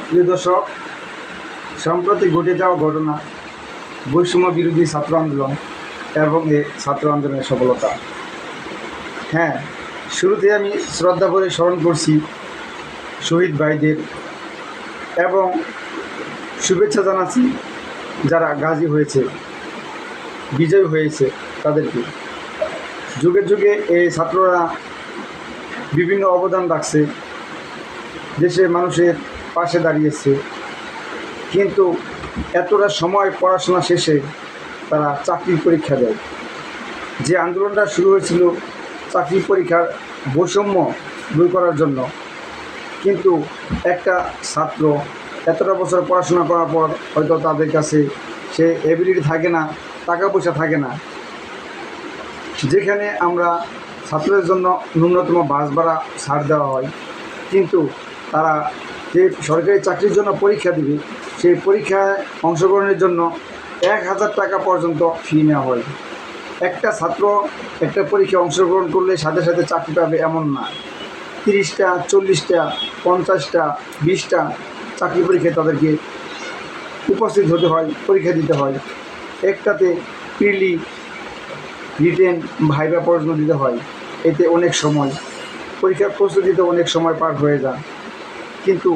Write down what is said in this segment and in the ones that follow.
প্রিয় দর্শক, সম্প্রতি ঘটে যাওয়া ঘটনা বৈষম্য বিরোধী ছাত্র আন্দোলন এবং এই ছাত্র আন্দোলনের সফলতা। হ্যাঁ, শুরুতে আমি শ্রদ্ধা করে স্মরণ করছি শহীদ ভাইদের এবং শুভেচ্ছা জানাচ্ছি যারা গাজী হয়েছে, বিজয়ী হয়েছে তাদেরকে। যুগে যুগে এই ছাত্ররা বিভিন্ন অবদান রাখছে, দেশের মানুষের পাশে দাঁড়িয়েছে, কিন্তু এতটা সময় পড়াশোনা শেষে তারা চাকরির পরীক্ষা দেয়। যে আন্দোলনটা শুরু হয়েছিল চাকরি পরীক্ষার বৈষম্য দূর করার জন্য, কিন্তু একটা ছাত্র এতটা বছর পড়াশোনা করার পর হয়তো তাদের কাছে সে এবিলিটি থাকে না, টাকা পয়সা থাকে না। যেখানে আমরা ছাত্রদের জন্য ন্যূনতম বাস ভাড়া ছাড় দেওয়া হয়, কিন্তু তারা যে সরকারি চাকরির জন্য পরীক্ষা দিবে সেই পরীক্ষায় অংশগ্রহণের জন্য 1000 টাকা পর্যন্ত ফি নেওয়া হয়। একটা ছাত্র একটা পরীক্ষায় অংশগ্রহণ করলে সাথে সাথে চাকরি পাবে এমন না। 30টা, 40টা, 50টা, 20টা চাকরি পরীক্ষায় তাদেরকে উপস্থিত হতে হয়, পরীক্ষা দিতে হয়। একটাতে প্রিলি, রিটেন, ভাইভা পর্যন্ত দিতে হয়। এতে অনেক সময়, পরীক্ষার প্রস্তুতিতে অনেক সময় পার হয়ে যায়। কিন্তু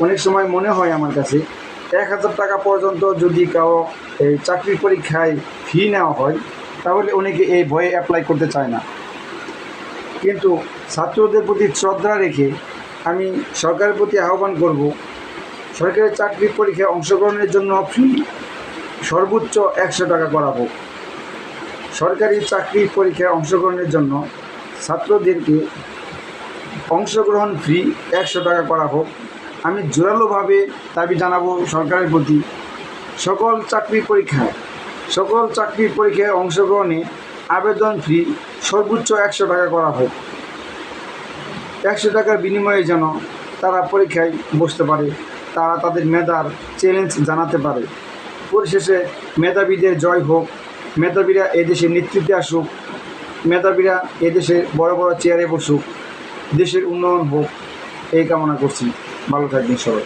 অনেক সময় মনে হয় আমার কাছে 1000 টাকা পর্যন্ত যদি কারো এই চাকরির পরীক্ষায় ফি নেওয়া হয়, তাহলে অনেকে এই ভয়ে অ্যাপ্লাই করতে চায় না। কিন্তু ছাত্রদের প্রতি শ্রদ্ধা রেখে আমি সরকারের প্রতি আহ্বান করব, সরকারি চাকরির পরীক্ষায় অংশগ্রহণের জন্য ফি সর্বোচ্চ 100 টাকা করা হোক। সরকারি চাকরির পরীক্ষায় অংশগ্রহণের জন্য ছাত্রদেরকে অংশগ্রহণ ফি 100 টাকা করা হোক। আমি জোরালোভাবে দাবি জানাবো সরকারের প্রতি, সকল চাকরির পরীক্ষায় অংশগ্রহণে আবেদন ফি সর্বোচ্চ 100 টাকা করা হোক। 100 টাকার বিনিময়ে যেন তারা পরীক্ষায় বসতে পারে, তারা তাদের মেধার চ্যালেঞ্জ জানাতে পারে। পরিশেষে মেধাবীদের জয় হোক, মেধাবীরা এদেশে নেতৃত্বে আসুক, মেধাবীরা এদেশে বড় বড় চেয়ারে বসুক, দেশের উন্নয়ন হোক, এই কামনা করছি। ভালো থাকবেন সবাই।